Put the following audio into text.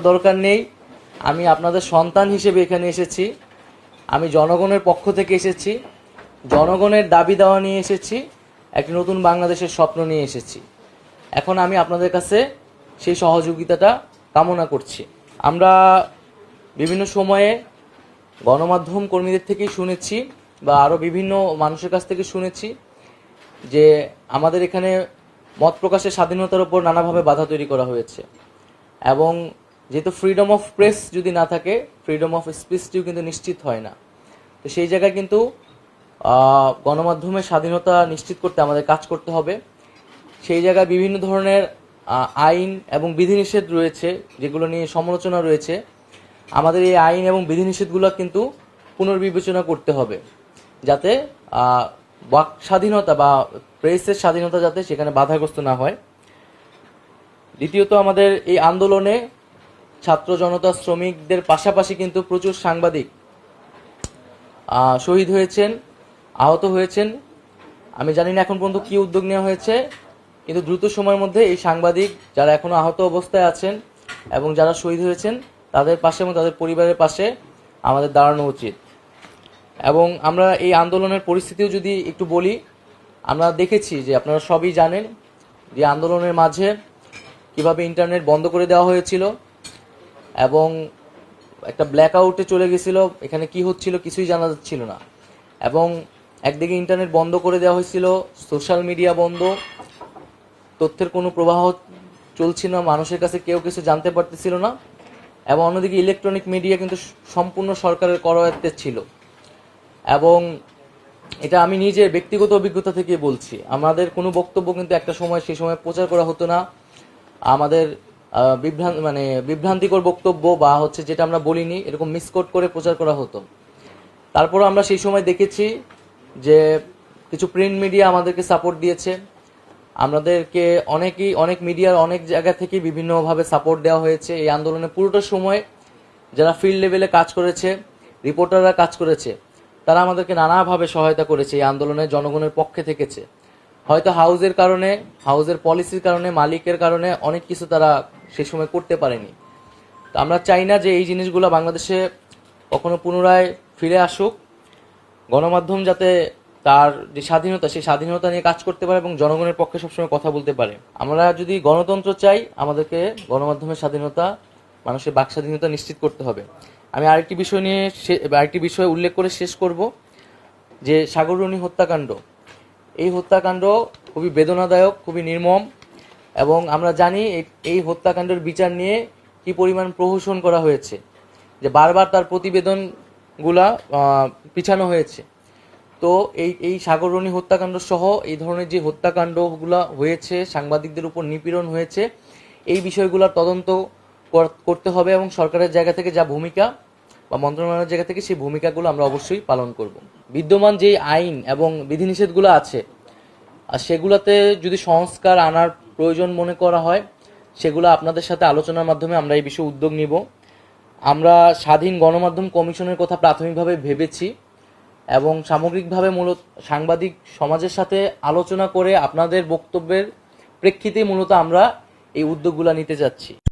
দরকার নেই। আমি আপনাদের সন্তান হিসেবে এখানে এসেছি। আমি জনগণের পক্ষ থেকে এসেছি, জনগণের দাবি দেওয়া নিয়ে এসেছি, একটি নতুন বাংলাদেশের স্বপ্ন নিয়ে এসেছি। এখন আমি আপনাদের কাছে সেই সহযোগিতাটা কামনা করছি। আমরা বিভিন্ন সময়ে গণমাধ্যম কর্মীদের থেকেই শুনেছি বা আরও বিভিন্ন মানুষের কাছ থেকে শুনেছি যে আমাদের এখানে মত প্রকাশের স্বাধীনতার উপর নানাভাবে বাধা তৈরি করা হয়েছে, এবং যেহেতু ফ্রিডম অফ প্রেস যদি না থাকে, ফ্রিডম অফ স্পিচটিও কিন্তু নিশ্চিত হয় না। তো সেই জায়গায় কিন্তু গণমাধ্যমের স্বাধীনতা নিশ্চিত করতে আমাদের কাজ করতে হবে। সেই জায়গায় বিভিন্ন ধরনের আইন এবং বিধিনিষেধ রয়েছে, যেগুলো নিয়ে সমালোচনা রয়েছে। আমাদের এই আইন এবং বিধিনিষেধগুলো কিন্তু পুনর্বিবেচনা করতে হবে, যাতে বাক স্বাধীনতা বা প্রেসের স্বাধীনতা যাতে সেখানে বাধাগ্রস্ত না হয়। দ্বিতীয়ত, আমাদের এই আন্দোলনে ছাত্র জনতা শ্রমিকদের পাশাপাশি কিন্তু প্রচুর সাংবাদিক শহীদ হয়েছেন, আহত হয়েছেন। আমি জানি না এখন পর্যন্ত কী উদ্যোগ নেওয়া হয়েছে, কিন্তু দ্রুত সময়ের মধ্যে এই সাংবাদিক যারা এখনও আহত অবস্থায় আছেন এবং যারা শহীদ হয়েছেন তাদের পাশে এবং তাদের পরিবারের পাশে আমাদের দাঁড়ানো উচিত। এবং আমরা এই আন্দোলনের পরিস্থিতিও যদি একটু বলি, আমরা দেখেছি যে আপনারা সবই জানেন যে আন্দোলনের মাঝে কিভাবে ইন্টারনেট বন্ধ করে দেওয়া হয়েছিল এবং একটা ব্ল্যাক আউটে চলে গেছিল, এখানে কি হচ্ছিল কিছুই জানা যাচ্ছিল না। এবং একদিকে ইন্টারনেট বন্ধ করে দেওয়া হয়েছিল, সোশ্যাল মিডিয়া বন্ধ, তথ্যের কোনো প্রবাহ চলছিল না, মানুষের কাছে কেউ কিছু জানতে পারতেছিল না। এবং অন্যদিকে ইলেকট্রনিক মিডিয়া কিন্তু সম্পূর্ণ সরকারের করায়ত্তে ছিল। এবং এটা আমি নিজের ব্যক্তিগত অভিজ্ঞতা থেকে বলছি, আমাদের কোনো বক্তব্য কিন্তু একটা সময় সেই সময় প্রচার করা হতো না। আমাদের বিভ্রান্তিকর বক্তব্য বা যেটা আমরা বলিনি এরকম মিসকোট করে প্রচার করা হতো। তারপরও আমরা সেই সময় দেখেছি যে কিছু প্রিন্ট মিডিয়া আমাদেরকে সাপোর্ট দিয়েছে, আমাদেরকে অনেক মিডিয়ার অনেক জায়গা থেকে বিভিন্নভাবে সাপোর্ট দেওয়া হয়েছে। এই আন্দোলনে পুরোটা সময় যারা ফিল্ড লেভেলে কাজ করেছে, রিপোর্টাররা কাজ করেছে, তারা আমাদেরকে নানাভাবে সহায়তা করেছে, এই আন্দোলনে জনগণের পক্ষে থেকেছে। হয়তো হাউজের পলিসির কারণে, মালিকের কারণে অনেক কিছু তারা সেই সময় করতে পারেনি। তো আমরা চাই না যে এই জিনিসগুলো বাংলাদেশে কখনো পুনরায় ফিরে আসুক। গণমাধ্যম যাতে তার যে স্বাধীনতা, সেই স্বাধীনতা নিয়ে কাজ করতে পারে এবং জনগণের পক্ষে সবসময় কথা বলতে পারে। আমরা যদি গণতন্ত্র চাই, আমাদেরকে গণমাধ্যমের স্বাধীনতা, মানুষের বাক স্বাধীনতা নিশ্চিত করতে হবে। আমি আরেকটি বিষয় উল্লেখ করে শেষ করব, যে সাগররুনি হত্যাকাণ্ড, এই হত্যাকাণ্ড খুবই বেদনাদায়ক, খুবই নির্মম। এবং আমরা জানি এই হত্যাকাণ্ডের বিচার নিয়ে কি পরিমাণ প্রহসন করা হয়েছে, যে বারবার তার প্রতিবেদনগুলা পিছানো হয়েছে। তো এই সাগররুনি হত্যাকাণ্ড সহ এই ধরনের যে হত্যাকাণ্ডগুলো হয়েছে, সাংবাদিকদের উপর নিপীড়ন হয়েছে, এই বিষয়গুলোর তদন্ত করতে হবে এবং সরকারের জায়গা থেকে যা ভূমিকা বা মন্ত্রণালয়ের জায়গা থেকে সেই ভূমিকাগুলো আমরা অবশ্যই পালন করব। বিদ্যমান যে আইন এবং বিধিনিষেধগুলো আছে, আর সেগুলোতে যদি সংস্কার আনার প্রয়োজন মনে করা হয়, সেগুলো আপনাদের সাথে আলোচনার মাধ্যমে আমরা এই বিষয়ে উদ্যোগ নিব। আমরা স্বাধীন গণমাধ্যম কমিশনের কথা প্রাথমিকভাবে ভেবেছি এবং সামগ্রিকভাবে মূলত সাংবাদিক সমাজের সাথে আলোচনা করে আপনাদের বক্তব্যের প্রেক্ষিতে মূলত আমরা এই উদ্যোগগুলো নিতে যাচ্ছি।